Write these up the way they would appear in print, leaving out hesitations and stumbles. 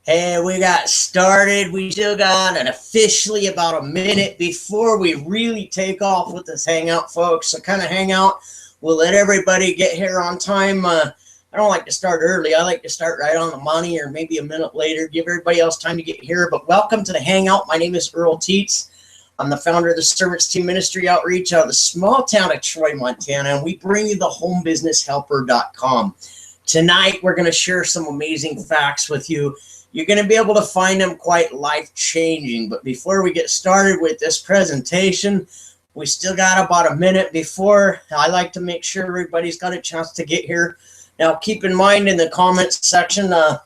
Hey, we got started. We still got an officially about a minute before we really take off with this hangout, folks. So kind of hang out. We'll let everybody get here on time. I don't like to start early. I like to start right on the money or maybe a minute later. Give everybody else time to get here. But welcome to the hangout. My name is Earl Teets. I'm the founder of the Servants Team Ministry Outreach out of the small town of Troy, Montana. And we bring you the homebusinesshelper.com. Tonight, we're going to share some amazing facts with you. You're going to be able to find them quite life-changing. But before we get started with this presentation, we still got about a minute before. I like to make sure everybody's got a chance to get here. Now, keep in mind in the comments section, the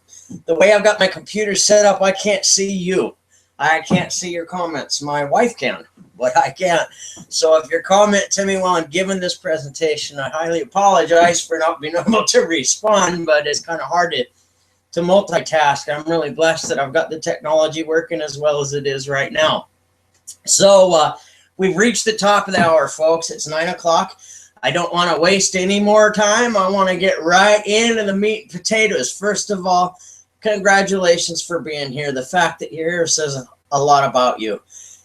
way I've got my computer set up, I can't see you. I can't see your comments. My wife can, but I can't. So if you comment to me while I'm giving this presentation, I highly apologize for not being able to respond, but it's kind of hard to multitask. I'm really blessed that I've got the technology working as well as it is right now. So we've reached the top of the hour, folks. It's 9 o'clock. I don't want to waste any more time. I want to get right into the meat and potatoes. First of all, congratulations for being here. The fact that you're here says a lot about you.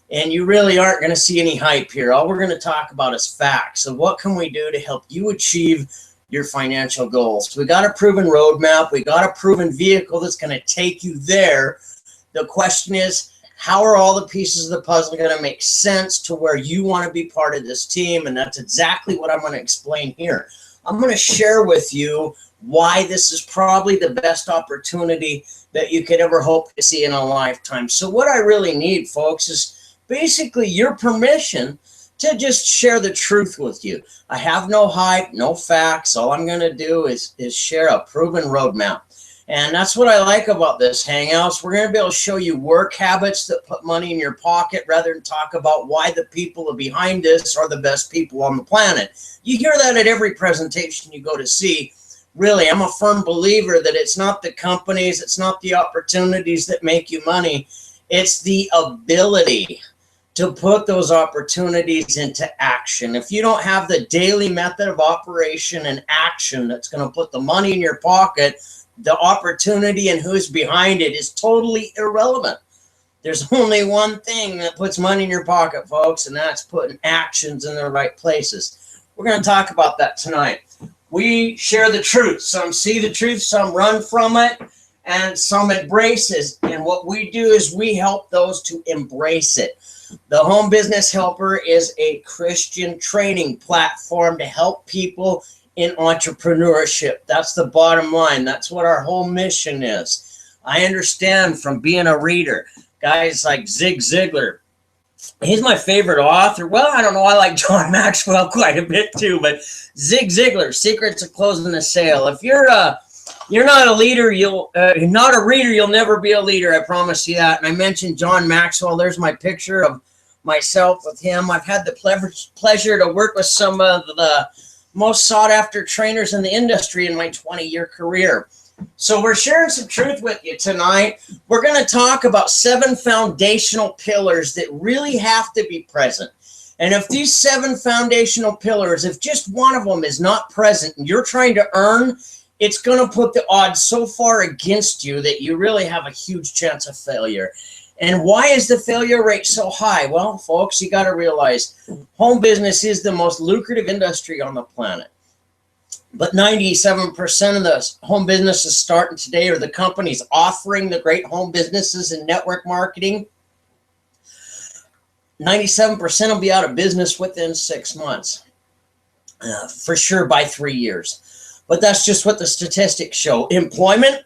And you really aren't going to see any hype here. All we're going to talk about is facts. So what can we do to help you achieve your financial goals? We got a proven roadmap. We got a proven vehicle that's going to take you there. The question is, how are all the pieces of the puzzle going to make sense to where you want to be part of this team? And that's exactly what I'm going to explain here. I'm going to share with you why this is probably the best opportunity that you could ever hope to see in a lifetime. So what I really need, folks, is basically your permission to just share the truth with you. I have no hype, no facts. All I'm going to do is share a proven roadmap. And that's what I like about this Hangouts. We're going to be able to show you work habits that put money in your pocket rather than talk about why the people behind this are the best people on the planet. You hear that at every presentation you go to see. Really, I'm a firm believer that it's not the companies, it's not the opportunities that make you money. It's the ability to put those opportunities into action. If you don't have the daily method of operation and action that's going to put the money in your pocket, the opportunity and who's behind it is totally irrelevant. There's only one thing that puts money in your pocket, folks, and that's putting actions in the right places. We're going to talk about that tonight. We share the truth. Some see the truth, some run from it, and some embrace it. And what we do is we help those to embrace it. The Home Business Helper is a Christian training platform to help people in entrepreneurship. That's the bottom line. That's what our whole mission is. I understand from being a reader, guys like Zig Ziglar. He's my favorite author. Well, I don't know. I like John Maxwell quite a bit too, but Zig Ziglar, Secrets of Closing a Sale. If you're not a leader, not a reader, you'll never be a leader. I promise you that. And I mentioned John Maxwell. There's my picture of myself with him. I've had the pleasure to work with some of the most sought after trainers in the industry in my 20-year career. So we're sharing some truth with you tonight. We're going to talk about 7 foundational pillars that really have to be present. And if these 7 foundational pillars, if just one of them is not present and you're trying to earn, it's going to put the odds so far against you that you really have a huge chance of failure. And why is the failure rate so high? Well, folks, you got to realize home business is the most lucrative industry on the planet. But 97% of the home businesses starting today are the companies offering the great home businesses and network marketing. 97% will be out of business within 6 months, for sure by 3 years. But that's just what the statistics show. Employment,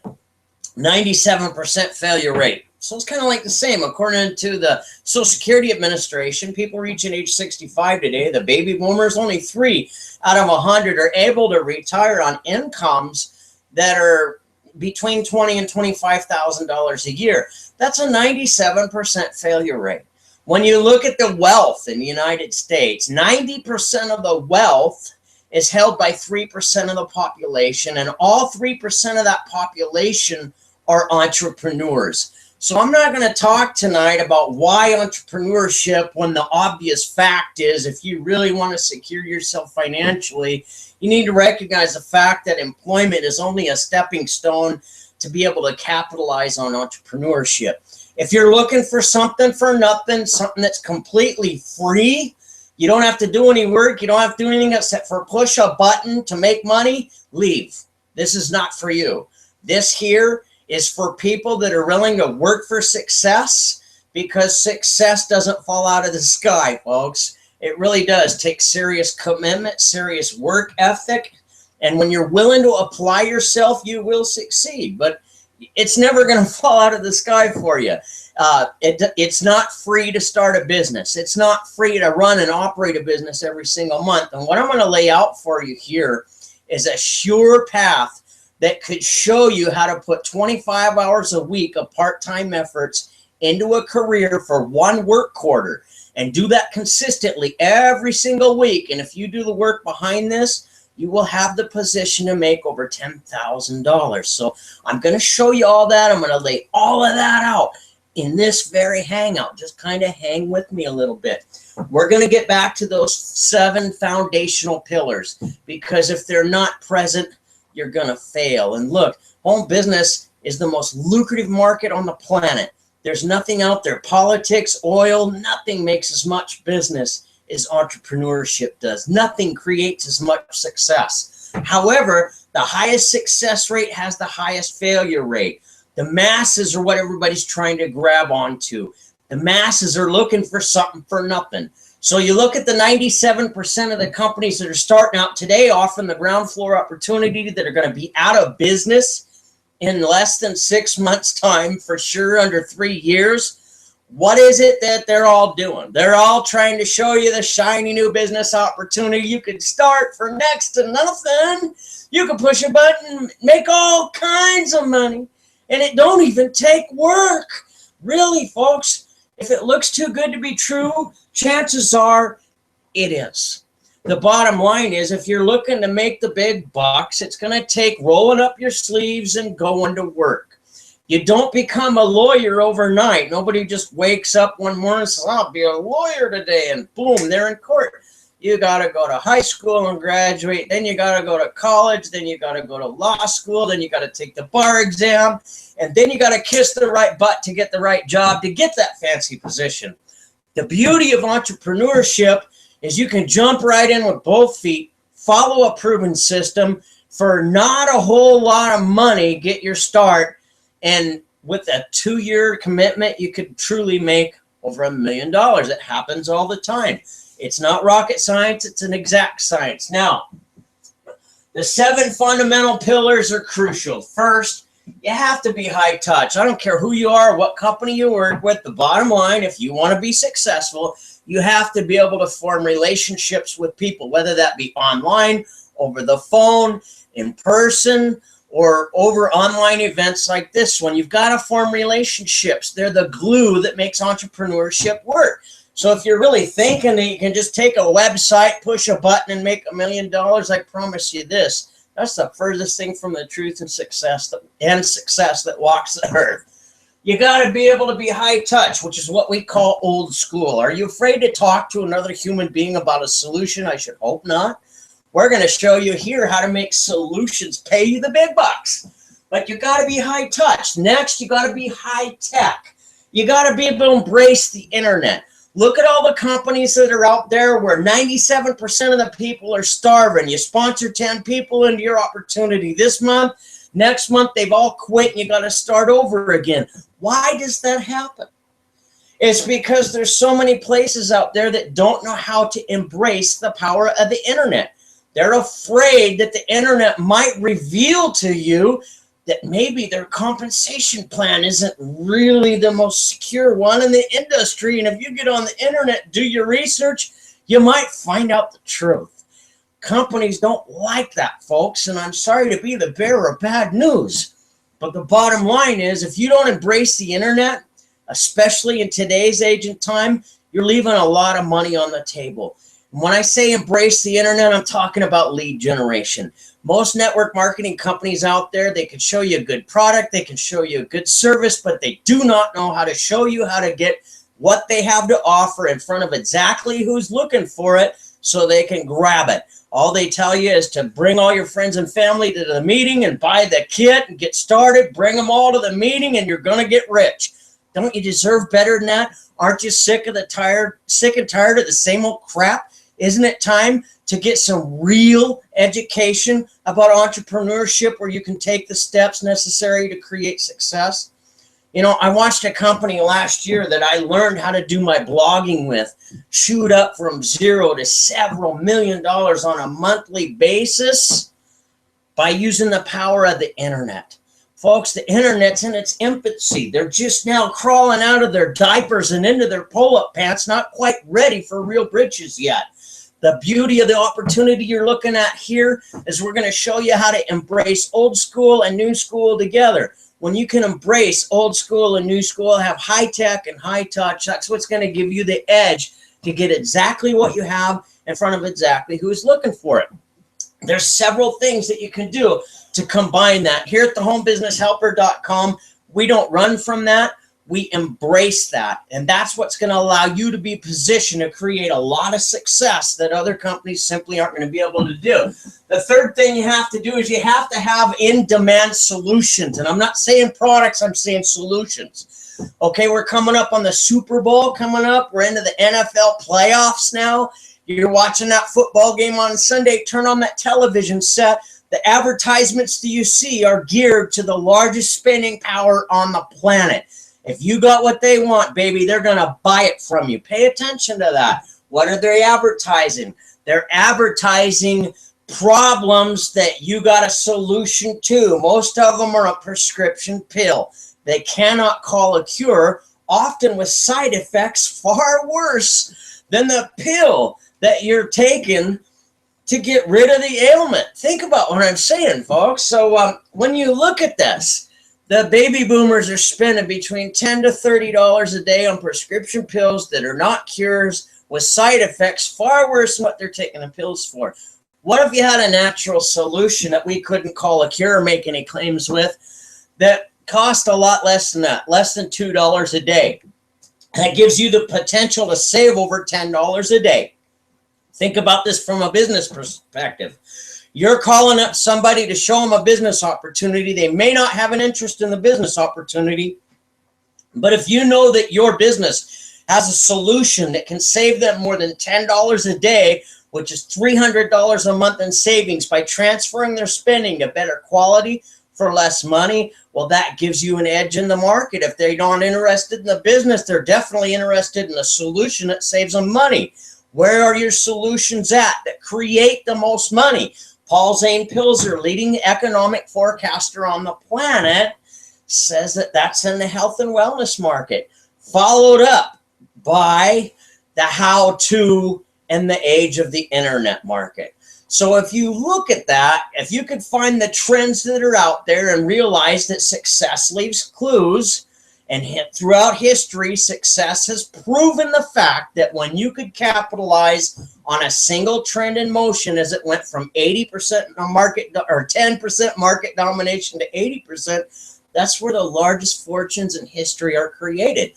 97% failure rate. So it's kind of like the same. According to the Social Security Administration, people reaching age 65 today, the baby boomers, only 3 out of 100 are able to retire on incomes that are between $20,000 and $25,000 a year. That's a 97% failure rate. When you look at the wealth in the United States, 90% of the wealth is held by 3% of the population, and all 3% of that population are entrepreneurs. So I'm not going to talk tonight about why entrepreneurship, when the obvious fact is if you really want to secure yourself financially, you need to recognize the fact that employment is only a stepping stone to be able to capitalize on entrepreneurship. If you're looking for something for nothing, something that's completely free, you don't have to do any work, you don't have to do anything except for push a button to make money, leave. This is not for you. This here is for people that are willing to work for success, because success doesn't fall out of the sky, folks. It really does take serious commitment, serious work ethic. And when you're willing to apply yourself, you will succeed. But it's never going to fall out of the sky for you. It's not free to start a business. It's not free to run and operate a business every single month. And what I'm going to lay out for you here is a sure path that could show you how to put 25 hours a week of part-time efforts into a career for one work quarter, and do that consistently every single week. And if you do the work behind this, you will have the position to make over $10,000. So I'm going to show you all that. I'm going to lay all of that out in this very hangout. Just kind of hang with me a little bit. We're going to get back to those 7 foundational pillars, because if they're not present, you're going to fail. And look, home business is the most lucrative market on the planet. There's nothing out there. Politics, oil, nothing makes as much business as entrepreneurship does. Nothing creates as much success. However, the highest success rate has the highest failure rate. The masses are what everybody's trying to grab onto. The masses are looking for something for nothing. So you look at the 97% of the companies that are starting out today offering the ground floor opportunity that are going to be out of business in less than 6 months' time, for sure, under 3 years. What is it that they're all doing? They're all trying to show you the shiny new business opportunity. You can start for next to nothing. You can push a button, make all kinds of money, and it don't even take work. Really, folks, if it looks too good to be true, chances are it is. The bottom line is, if you're looking to make the big bucks, it's going to take rolling up your sleeves and going to work. You don't become a lawyer overnight. Nobody just wakes up one morning and says, I'll be a lawyer today, and boom, they're in court. You got to go to high school and graduate. Then you got to go to college. Then you got to go to law school. Then you got to take the bar exam. And then you got to kiss the right butt to get the right job, to get that fancy position. The beauty of entrepreneurship is you can jump right in with both feet, follow a proven system for not a whole lot of money, get your start, and with a 2-year commitment, you could truly make over $1 million. It happens all the time. It's not rocket science, it's an exact science. Now, the 7 fundamental pillars are crucial. First, you have to be high touch. I don't care who you are, what company you work with. The bottom line, if you want to be successful, you have to be able to form relationships with people, whether that be online, over the phone, in person, or over online events like this one. You've got to form relationships. They're the glue that makes entrepreneurship work. So if you're really thinking that you can just take a website, push a button, and make $1 million, I promise you this. That's the furthest thing from the truth and success that walks the earth. You got to be able to be high touch, which is what we call old school. Are you afraid to talk to another human being about a solution? I should hope not. We're going to show you here how to make solutions pay you the big bucks. But you got to be high touch. Next, you got to be high tech. You got to be able to embrace the internet. Look at all the companies that are out there where 97% of the people are starving. You sponsor 10 people into your opportunity this month. Next month, they've all quit and you got to start over again. Why does that happen? It's because there's so many places out there that don't know how to embrace the power of the internet. They're afraid that the internet might reveal to you that maybe their compensation plan isn't really the most secure one in the industry. And if you get on the internet, do your research, you might find out the truth. Companies don't like that, folks. And I'm sorry to be the bearer of bad news. But the bottom line is, if you don't embrace the internet, especially in today's age and time, you're leaving a lot of money on the table. And when I say embrace the internet, I'm talking about lead generation. Most network marketing companies out there, they can show you a good product, they can show you a good service, but they do not know how to show you how to get what they have to offer in front of exactly who's looking for it so they can grab it. All they tell you is to bring all your friends and family to the meeting and buy the kit and get started. Bring them all to the meeting and you're going to get rich. Don't you deserve better than that? Aren't you sick and tired of the same old crap? Isn't it time to get some real education about entrepreneurship where you can take the steps necessary to create success? You know, I watched a company last year that I learned how to do my blogging with shoot up from zero to several $1 million on a monthly basis by using the power of the internet. Folks, the internet's in its infancy. They're just now crawling out of their diapers and into their pull-up pants, not quite ready for real britches yet. The beauty of the opportunity you're looking at here is we're going to show you how to embrace old school and new school together. When you can embrace old school and new school, have high tech and high touch, that's what's going to give you the edge to get exactly what you have in front of exactly who's looking for it. There's several things that you can do to combine that. Here at thehomebusinesshelper.com, we don't run from that. We embrace that. And that's what's going to allow you to be positioned to create a lot of success that other companies simply aren't going to be able to do. The third thing you have to do is you have to have in-demand solutions. And I'm not saying products, I'm saying solutions. Okay, we're coming up on the Super Bowl coming up. We're into the NFL playoffs now. You're watching that football game on Sunday. Turn on that television set. The advertisements that you see are geared to the largest spending power on the planet. If you got what they want, baby, they're going to buy it from you. Pay attention to that. What are they advertising? They're advertising problems that you got a solution to. Most of them are a prescription pill. They cannot call a cure, often with side effects far worse than the pill that you're taking to get rid of the ailment. Think about what I'm saying, folks. So when you look at this, the baby boomers are spending between $10 to $30 a day on prescription pills that are not cures with side effects far worse than what they're taking the pills for. What if you had a natural solution that we couldn't call a cure or make any claims with that cost a lot less than that, less than $2 a day? That gives you the potential to save over $10 a day. Think about this from a business perspective. You're calling up somebody to show them a business opportunity. They may not have an interest in the business opportunity, but if you know that your business has a solution that can save them more than $10 a day, which is $300 a month in savings by transferring their spending to better quality for less money, well, that gives you an edge in the market. If they're not interested in the business, they're definitely interested in a solution that saves them money. Where are your solutions at that create the most money? Paul Zane Pilzer, leading economic forecaster on the planet, says that that's in the health and wellness market, followed up by the how-to and the age of the internet market. So if you look at that, if you could find the trends that are out there and realize that success leaves clues, and throughout history, success has proven the fact that when you could capitalize on a single trend in motion as it went from 80% market or 10% market domination to 80%, that's where the largest fortunes in history are created.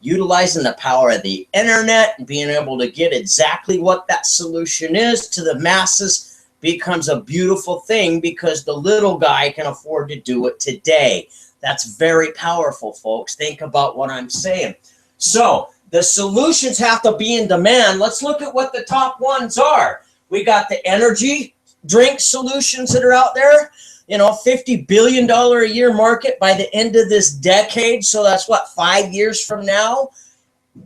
Utilizing the power of the internet and being able to get exactly what that solution is to the masses becomes a beautiful thing because the little guy can afford to do it today. That's very powerful, folks. Think about what I'm saying. So the solutions have to be in demand. Let's look at what the top ones are. We got the energy drink solutions that are out there. You know, $50 billion a year market by the end of this decade. So that's what, 5 years from now?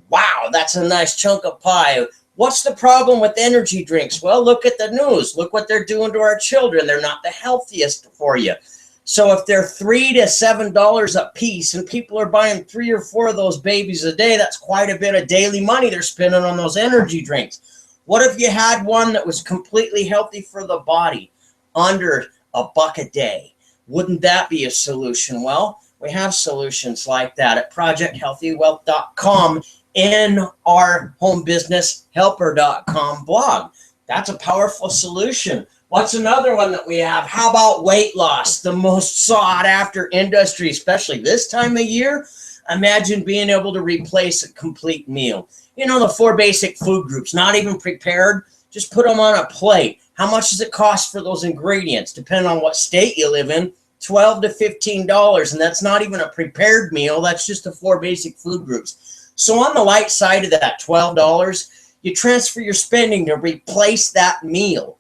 Wow, that's a nice chunk of pie. What's the problem with energy drinks? Well, look at the news. Look what they're doing to our children. They're not the healthiest for you. So if they're $3 to $7 a piece and people are buying 3 or 4 of those babies a day, that's quite a bit of daily money they're spending on those energy drinks. What if you had one that was completely healthy for the body, under $1 a day? Wouldn't that be a solution? Well, we have solutions like that at projecthealthywealth.com in our homebusinesshelper.com blog. That's a powerful solution. What's another one that we have? How about weight loss? The most sought after industry, especially this time of year. Imagine being able to replace a complete meal. You know, the 4 basic food groups, not even prepared, Just put them on a plate. How much does it cost for those ingredients? Depending on what state you live in, $12 to $15. And that's not even a prepared meal. That's just the 4 basic food groups. So on the light side of that $12, you transfer your spending to replace that meal.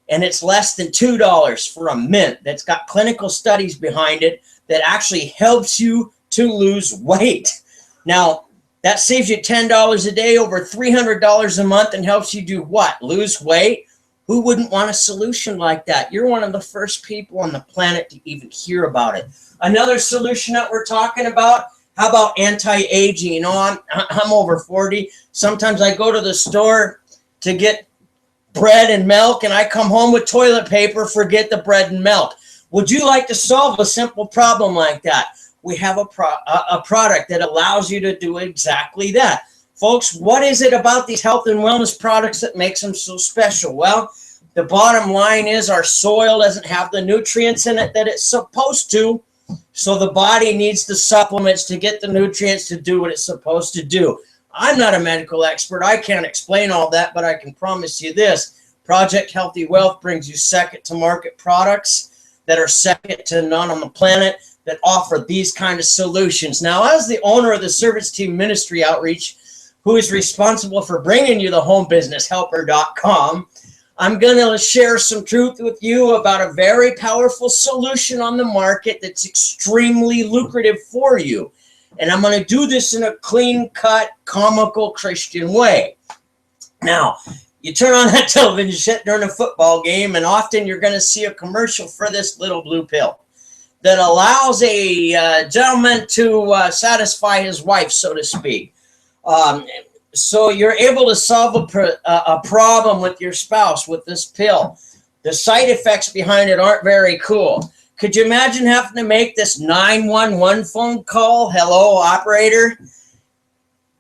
And it's less than $2 for a mint that's got clinical studies behind it that actually helps you to lose weight. Now, that saves you $10 a day, over $300 a month, and helps you do what? Lose weight? Who wouldn't want a solution like that? You're one of the first people on the planet to even hear about it. Another solution that we're talking about, how about anti-aging? You know, I'm over 40. Sometimes I go to the store to get bread and milk, and I come home with toilet paper, forget the bread and milk. Would you like to solve a simple problem like that? We have a product that allows you to do exactly that. Folks, what is it about these health and wellness products that makes them so special? Well, the bottom line is our soil doesn't have the nutrients in it that it's supposed to. So the body needs the supplements to get the nutrients to do what it's supposed to do. I'm not a medical expert. I can't explain all that, but I can promise you this. Project Healthy Wealth brings you second to market products that are second to none on the planet that offer these kind of solutions. Now, as the owner of the Service Team Ministry Outreach, who is responsible for bringing you the homebusinesshelper.com, I'm going to share some truth with you about a very powerful solution on the market that's extremely lucrative for you. And I'm going to do this in a clean-cut, comical Christian way. Now, you turn on that television set during a football game, and often you're going to see a commercial for this little blue pill that allows a gentleman to satisfy his wife, so to speak. So you're able to solve a problem with your spouse with this pill. The side effects behind it aren't very cool. Could you imagine having to make this 911 phone call? Hello, operator.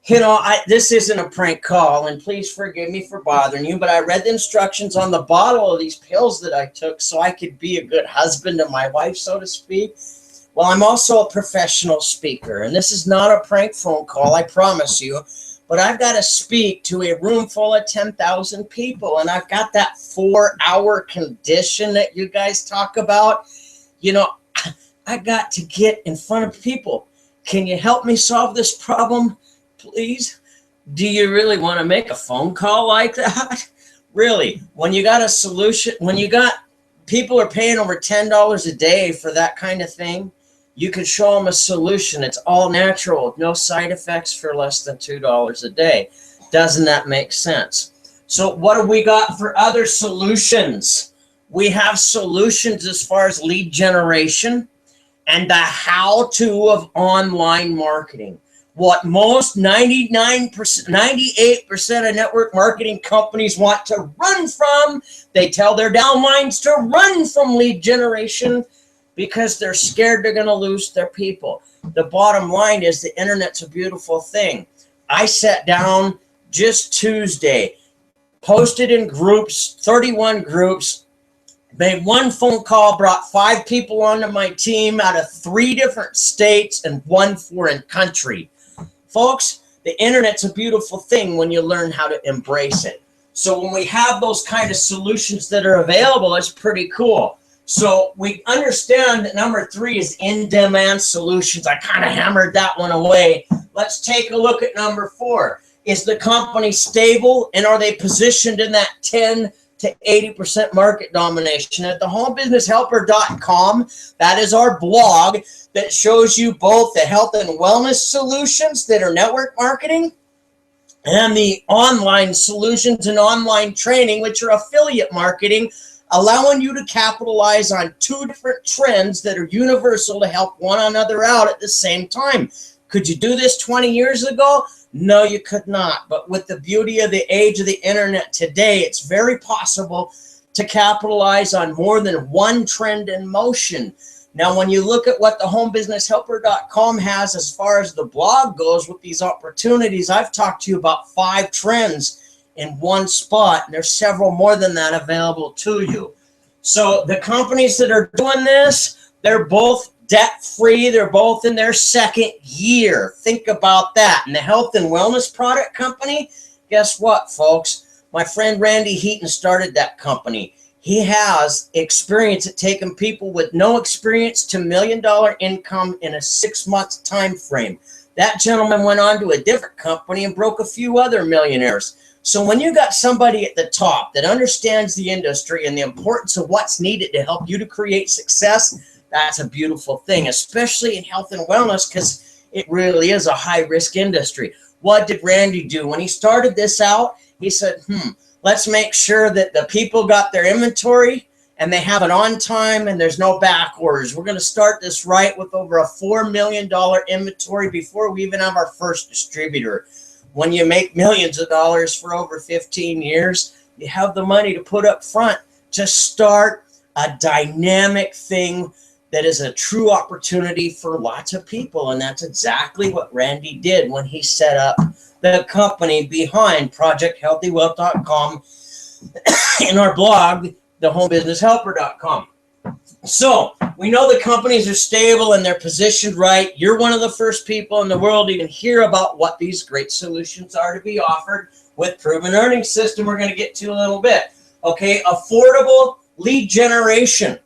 You know, this isn't a prank call, and please forgive me for bothering you, but I read the instructions on the bottle of these pills that I took so I could be a good husband to my wife, so to speak. Well, I'm also a professional speaker, and this is not a prank phone call, I promise you, but I've got to speak to a room full of 10,000 people, and I've got that 4-hour condition that you guys talk about. You know, I got to get in front of people. Can you help me solve this problem, please? Do you really want to make a phone call like that? Really, when you got a solution, when you got people are paying over $10 a day for that kind of thing, you can show them a solution. It's all natural, no side effects for less than $2 a day. Doesn't that make sense? So what have we got for other solutions? We have solutions as far as lead generation and the how-to of online marketing. What most 99%, 98% of network marketing companies want to run from. They tell their downlines to run from lead generation because they're scared they're going to lose their people. The bottom line is the internet's a beautiful thing. I sat down just Tuesday, posted in groups, 31 groups, made one phone call, brought 5 people onto my team out of 3 different states and 1 foreign country. Folks, the internet's a beautiful thing when you learn how to embrace it. So when we have those kind of solutions that are available, it's pretty cool. So we understand that number 3 is in-demand solutions. I kind of hammered that one away. Let's take a look at number 4. Is the company stable, and are they positioned in that 10 to 80% market domination? At thehomebusinesshelper.com, that is our blog that shows you both the health and wellness solutions that are network marketing and the online solutions and online training, which are affiliate marketing, allowing you to capitalize on 2 different trends that are universal to help one another out at the same time. Could you do this 20 years ago? No, you could not. But with the beauty of the age of the internet today, it's very possible to capitalize on more than one trend in motion. Now, when you look at what the homebusinesshelper.com has as far as the blog goes with these opportunities, I've talked to you about 5 trends in one spot, and there's several more than that available to you. So the companies that are doing this, they're both debt-free. They're both in their 2nd year. Think about that. And the health and wellness product company, guess what, folks? My friend Randy Heaton started that company. He has experience at taking people with no experience to $1 million income in a 6-month time frame. That gentleman went on to a different company and broke a few other millionaires. So when you got somebody at the top that understands the industry and the importance of what's needed to help you to create success, that's a beautiful thing, especially in health and wellness, because it really is a high-risk industry. What did Randy do? When he started this out, he said, let's make sure that the people got their inventory and they have it on time and there's no back orders. We're going to start this right with over a $4 million inventory before we even have our first distributor. When you make millions of dollars for over 15 years, you have the money to put up front to start a dynamic thing that is a true opportunity for lots of people. And that's exactly what Randy did when he set up the company behind ProjectHealthyWealth.com and our blog, thehomebusinesshelper.com. So we know the companies are stable and they're positioned right. You're one of the first people in the world to even hear about what these great solutions are to be offered with Proven Earnings System we're going to get to a little bit. Okay, affordable lead generation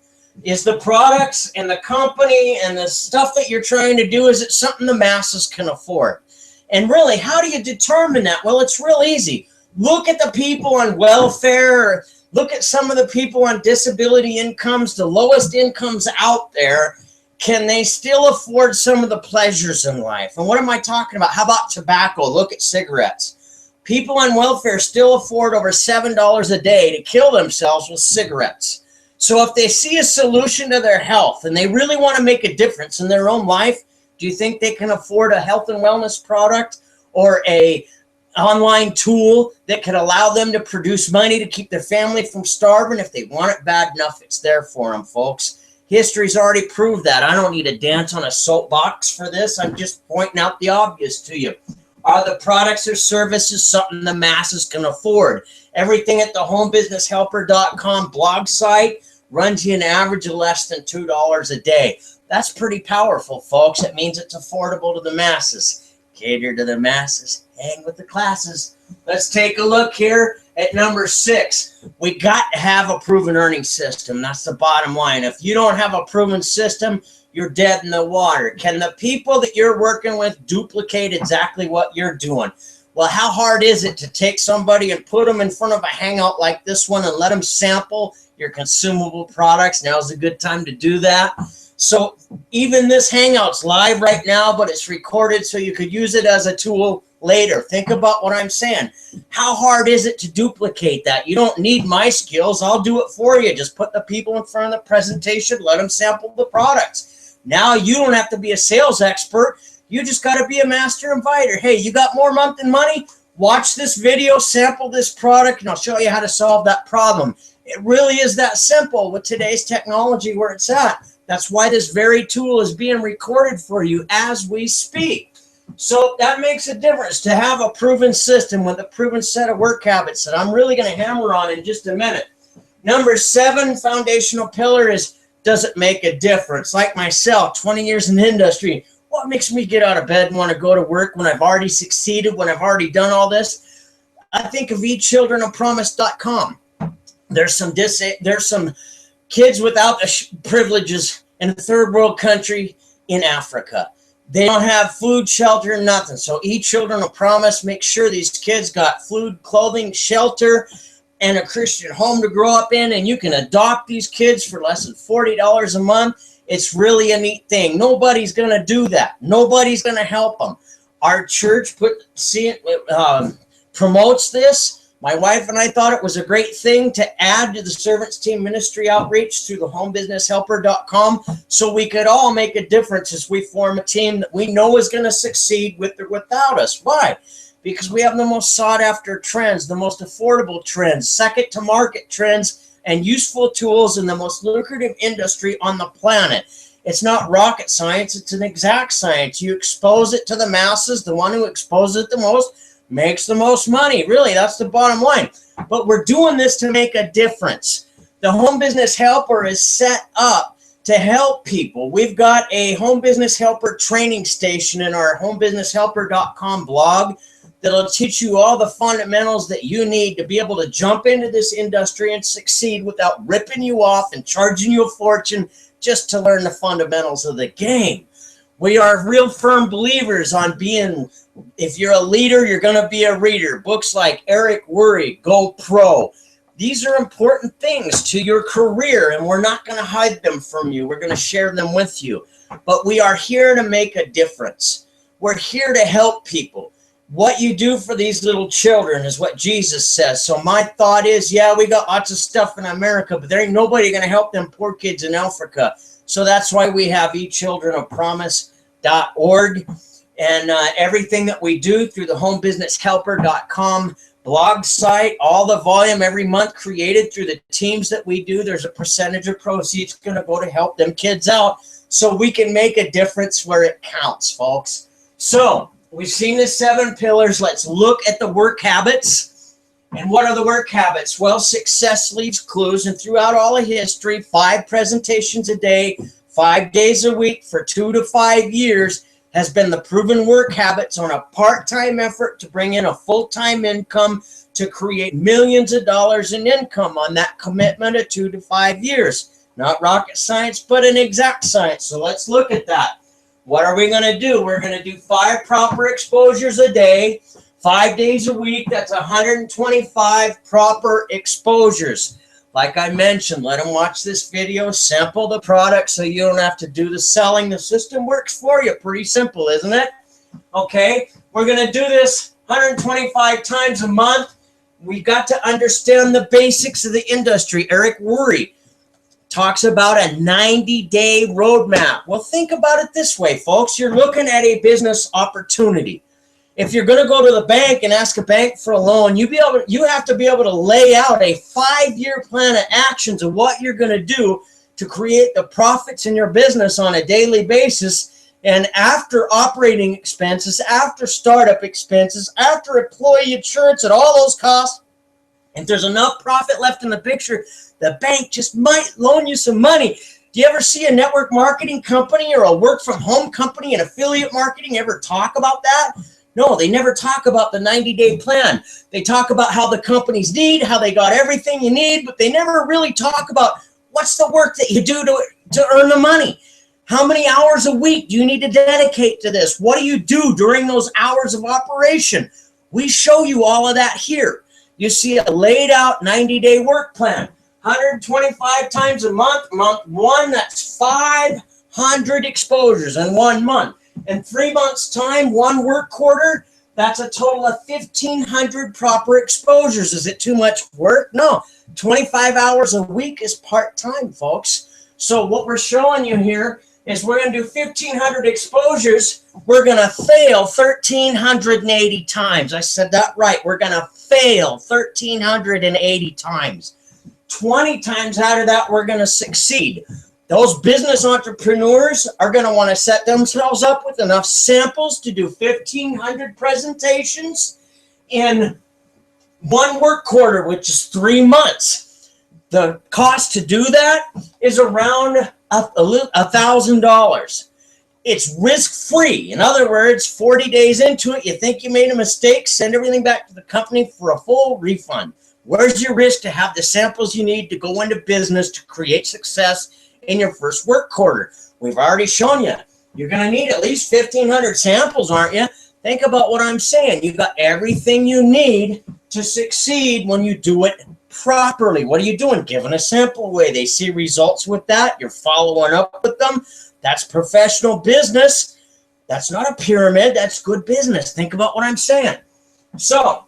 is the products and the company and the stuff that you're trying to do. Is it something the masses can afford? And really, how do you determine that? Well, it's real easy. Look at the people on welfare. Look at some of the people on disability incomes, the lowest incomes out there. Can they still afford some of the pleasures in life? And what am I talking about? How about tobacco? Look at cigarettes. People on welfare still afford over $7 a day to kill themselves with cigarettes. So if they see a solution to their health and they really want to make a difference in their own life, do you think they can afford a health and wellness product or a online tool that could allow them to produce money to keep their family from starving? If they want it bad enough, it's there for them, folks. History's already proved that. I don't need to dance on a soapbox for this. I'm just pointing out the obvious to you. Are the products or services something the masses can afford? Everything at the homebusinesshelper.com blog site runs you an average of less than $2 a day. That's pretty powerful, folks. It means it's affordable to the masses. Cater to the masses. Hang with the classes. Let's take a look here at number 6. We got to have a proven earning system. That's the bottom line. If you don't have a proven system, you're dead in the water. Can the people that you're working with duplicate exactly what you're doing? Well, how hard is it to take somebody and put them in front of a hangout like this one and let them sample your consumable products? Now's a good time to do that. So even this hangout's live right now, but it's recorded so you could use it as a tool later. Think about what I'm saying. How hard is it to duplicate that? You don't need my skills. I'll do it for you. Just put the people in front of the presentation, let them sample the products. Now you don't have to be a sales expert. You just got to be a master inviter. Hey, you got more month than money? Watch this video, sample this product, and I'll show you how to solve that problem. It really is that simple with today's technology where it's at. That's why this very tool is being recorded for you as we speak. So that makes a difference to have a proven system with a proven set of work habits that I'm really going to hammer on in just a minute. Number 7 foundational pillar is, does it make a difference? Like myself, 20 years in the industry, what makes me get out of bed and want to go to work when I've already succeeded, when I've already done all this? I think of eachildrenofpromise.com. There's some kids without the privileges in a third world country in Africa. They don't have food, shelter, nothing. So Eat Children of Promise makes sure these kids got food, clothing, shelter, and a Christian home to grow up in. And you can adopt these kids for less than $40 a month. It's really a neat thing. Nobody's going to do that. Nobody's going to help them. Our church promotes this. My wife and I thought it was a great thing to add to the Servants Team Ministry outreach through the homebusinesshelper.com so we could all make a difference as we form a team that we know is going to succeed with or without us. Why? Because we have the most sought after trends, the most affordable trends, second to market trends, and useful tools in the most lucrative industry on the planet. It's not rocket science, it's an exact science. You expose it to the masses, the one who exposes it the most makes the most money. Really, that's the bottom line. But we're doing this to make a difference. The Home Business Helper is set up to help people. We've got a Home Business Helper training station in our homebusinesshelper.com blog that'll teach you all the fundamentals that you need to be able to jump into this industry and succeed without ripping you off and charging you a fortune just to learn the fundamentals of the game. We are real firm believers on being, if you're a leader, you're going to be a reader. Books like Eric Worre, Go Pro. These are important things to your career, and we're not going to hide them from you. We're going to share them with you. But we are here to make a difference. We're here to help people. What you do for these little children is what Jesus says. So my thought is, yeah, we got lots of stuff in America, but there ain't nobody going to help them poor kids in Africa. So that's why we have eChildrenofPromise.org, and everything that we do through the homebusinesshelper.com blog site, all the volume every month created through the teams that we do. There's a percentage of proceeds going to go to help them kids out so we can make a difference where it counts, folks. So we've seen the 7 pillars. Let's look at the work habits. And what are the work habits? Well, success leaves clues, and throughout all of history, 5 presentations a day, 5 days a week for 2 to 5 years has been the proven work habits on a part-time effort to bring in a full-time income to create millions of dollars in income on that commitment of 2 to 5 years. Not rocket science, but an exact science. So let's look at that. What are we going to do? We're going to do 5 proper exposures a day, 5 days a week. That's 125 proper exposures. Like I mentioned, let them watch this video, sample the product so you don't have to do the selling. The system works for you. Pretty simple, isn't it? Okay, we're going to do this 125 times a month. We've got to understand the basics of the industry. Eric Worre talks about a 90-day roadmap. Well, think about it this way, folks. You're looking at a business opportunity. If you're going to go to the bank and ask a bank for a loan, you have to be able to lay out a 5-year plan of actions of what you're going to do to create the profits in your business on a daily basis. And after operating expenses, after startup expenses, after employee insurance and all those costs, if there's enough profit left in the picture, the bank just might loan you some money. Do you ever see a network marketing company or a work from home company and affiliate marketing ever talk about that? No, they never talk about the 90-day plan. They talk about how the companies need, how they got everything you need, but they never really talk about what's the work that you do to earn the money. How many hours a week do you need to dedicate to this? What do you do during those hours of operation? We show you all of that here. You see a laid out 90-day work plan, 125 times a month. Month 1, that's 500 exposures in 1 month. In 3 months' time, 1 work quarter, that's a total of 1,500 proper exposures. Is it too much work? No. 25 hours a week is part-time, folks. So what we're showing you here is we're going to do 1,500 exposures. We're going to fail 1,380 times. I said that right. We're going to fail 1,380 times. 20 times out of that, we're going to succeed. Those business entrepreneurs are going to want to set themselves up with enough samples to do 1,500 presentations in 1 work quarter, which is 3 months. The cost to do that is around $1,000. It's risk-free. In other words, 40 days into it, you think you made a mistake, send everything back to the company for a full refund. Where's your risk to have the samples you need to go into business to create success in your first work quarter? We've already shown you. You're going to need at least 1,500 samples, aren't you? Think about what I'm saying. You've got everything you need to succeed when you do it properly. What are you doing? Giving a sample away. They see results with that. You're following up with them. That's professional business. That's not a pyramid. That's good business. Think about what I'm saying. So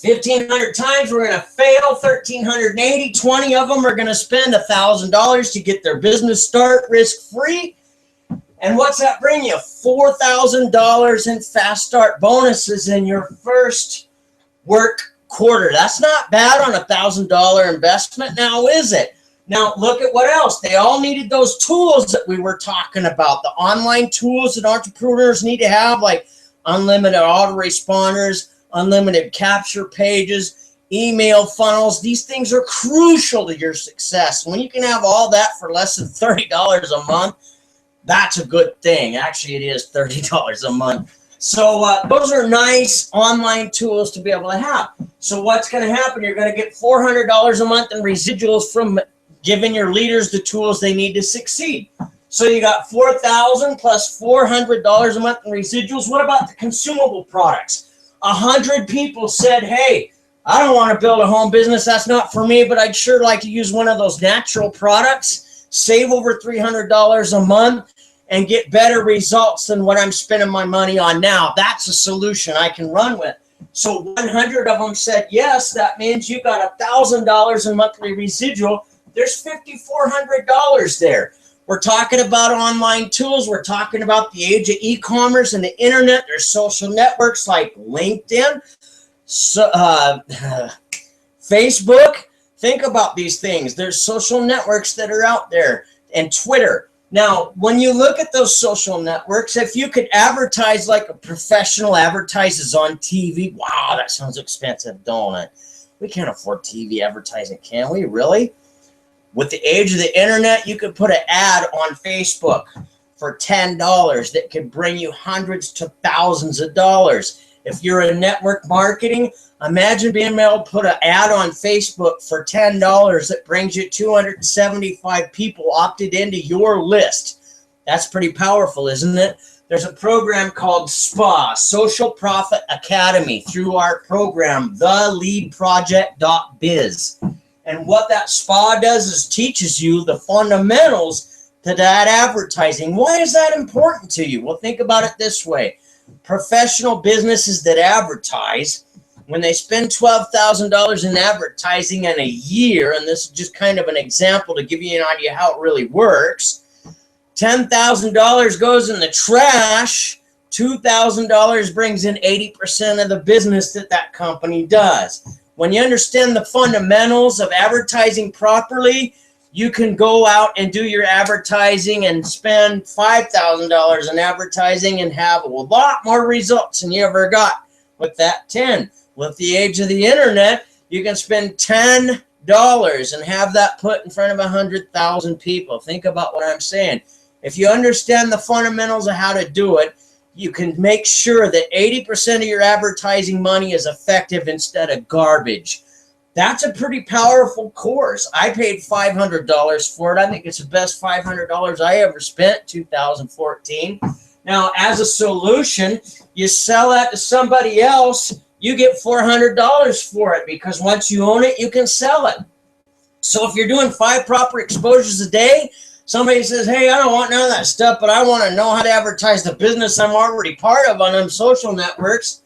1,500 times, we're going to fail 1,380. 20 of them are going to spend $1,000 to get their business start risk-free. And what's that bring you? $4,000 in fast start bonuses in your first work quarter. That's not bad on a $1,000 investment now, is it? Now, look at what else. They all needed those tools that we were talking about, the online tools that entrepreneurs need to have, like unlimited autoresponders, unlimited capture pages, email funnels. These things are crucial to your success. When you can have all that for less than $30 a month, that's a good thing. Actually, it is $30 a month. So those are nice online tools to be able to have. So what's going to happen? You're going to get $400 a month in residuals from giving your leaders the tools they need to succeed. So you got $4,000 plus $400 a month in residuals. What about the consumable products? 100 people said, hey, I don't want to build a home business. That's not for me, but I'd sure like to use one of those natural products, save over $300 a month, and get better results than what I'm spending my money on now. That's a solution I can run with. So 100 of them said yes. That means you got $1,000 in monthly residual. There's $5,400 there. We're talking about online tools. We're talking about the age of e-commerce and the internet. There's social networks like LinkedIn, Facebook. Think about these things. There's social networks that are out there, and Twitter. Now, when you look at those social networks, if you could advertise like a professional advertises on TV, wow, that sounds expensive, don't it? We can't afford TV advertising, can we? Really? With the age of the internet, you could put an ad on Facebook for $10 that could bring you hundreds to thousands of dollars. If you're in network marketing, imagine being able to put an ad on Facebook for $10 that brings you 275 people opted into your list. That's pretty powerful, isn't it? There's a program called SPA, Social Profit Academy, through our program, theleadproject.biz. And what that SPA does is teaches you the fundamentals to that advertising. Why is that important to you? Well, think about it this way. Professional businesses that advertise, when they spend $12,000 in advertising in a year, and this is just kind of an example to give you an idea how it really works, $10,000 goes in the trash, $2,000 brings in 80% of the business that company does. When you understand the fundamentals of advertising properly, you can go out and do your advertising and spend $5,000 in advertising and have a lot more results than you ever got with that 10. With the age of the internet, you can spend $10 and have that put in front of 100,000 people. Think about what I'm saying. If you understand the fundamentals of how to do it, you can make sure that 80% of your advertising money is effective instead of garbage. That's a pretty powerful course. I paid $500 for it. I think it's the best $500 I ever spent, 2014. Now, as a solution, you sell that to somebody else, you get $400 for it, because once you own it, you can sell it. So if you're doing 5 proper exposures a day, somebody says, hey, I don't want none of that stuff, but I want to know how to advertise the business I'm already part of on them social networks.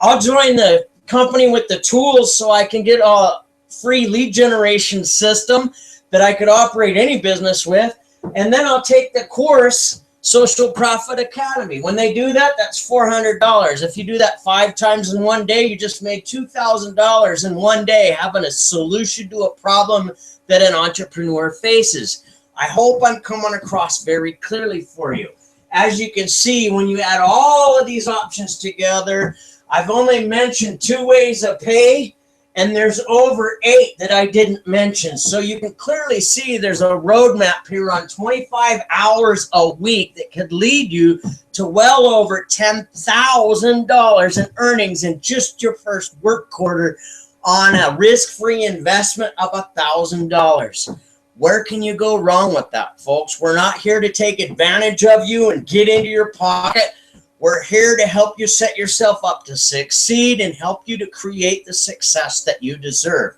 I'll join the company with the tools so I can get a free lead generation system that I could operate any business with. And then I'll take the course, Social Profit Academy. When they do that, that's $400. If you do that 5 times in one day, you just made $2,000 in one day having a solution to a problem that an entrepreneur faces. I hope I'm coming across very clearly for you. As you can see, when you add all of these options together, I've only mentioned 2 ways of pay, and there's over 8 that I didn't mention. So you can clearly see there's a roadmap here on 25 hours a week that could lead you to well over $10,000 in earnings in just your first work quarter on a risk-free investment of $1,000. Where can you go wrong with that, folks? We're not here to take advantage of you and get into your pocket. We're here to help you set yourself up to succeed and help you to create the success that you deserve.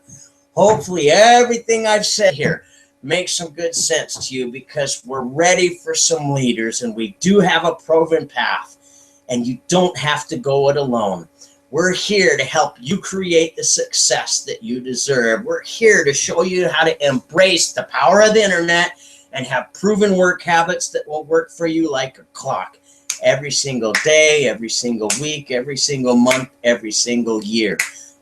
Hopefully everything I've said here makes some good sense to you, because we're ready for some leaders, and we do have a proven path, and you don't have to go it alone. We're here to help you create the success that you deserve. We're here to show you how to embrace the power of the internet and have proven work habits that will work for you like a clock every single day, every single week, every single month, every single year.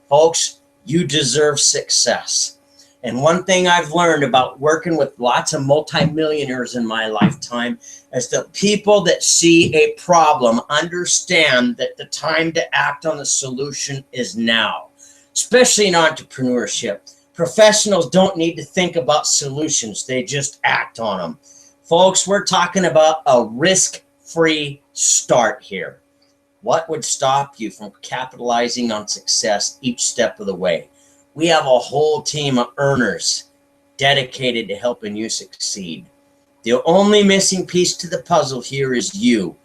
Folks, you deserve success. And one thing I've learned about working with lots of multimillionaires in my lifetime is that people that see a problem understand that the time to act on the solution is now, especially in entrepreneurship. Professionals don't need to think about solutions. They just act on them. Folks, we're talking about a risk-free start here. What would stop you from capitalizing on success each step of the way? We have a whole team of earners dedicated to helping you succeed. The only missing piece to the puzzle here is you.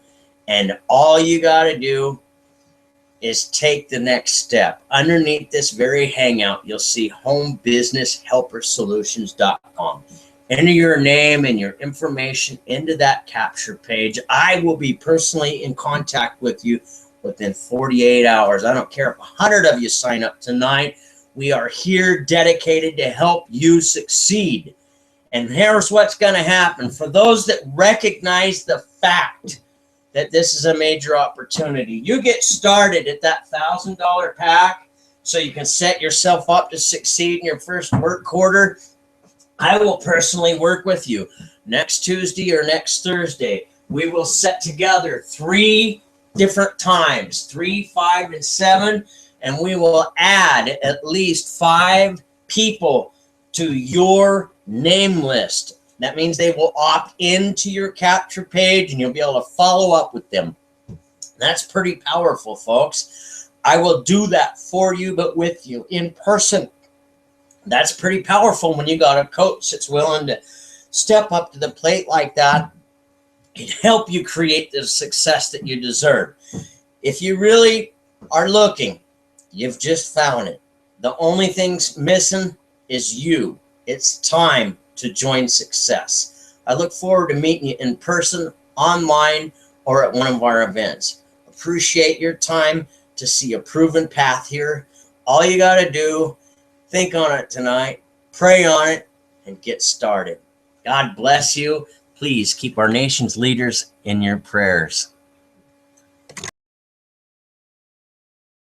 And all you got to do is take the next step. Underneath this very hangout, you'll see homebusinesshelpersolutions.com. Enter your name and your information into that capture page. I will be personally in contact with you within 48 hours. I don't care if 100 of you sign up tonight. We are here dedicated to help you succeed. And here's what's going to happen. For those that recognize the fact that this is a major opportunity, you get started at that $1,000 pack so you can set yourself up to succeed in your first work quarter. I will personally work with you next Tuesday or next Thursday. We will set together 3 different times, 3, 5, and 7, and we will add at least 5 people to your name list. That means they will opt into your capture page and you'll be able to follow up with them. That's pretty powerful, folks. I will do that for you, but with you in person. That's pretty powerful when you got a coach that's willing to step up to the plate like that and help you create the success that you deserve. If you really are looking, you've just found it. The only thing's missing is you. It's time to join success. I look forward to meeting you in person, online, or at one of our events. Appreciate your time to see a proven path here. All you got to do, think on it tonight, pray on it, and get started. God bless you. Please keep our nation's leaders in your prayers.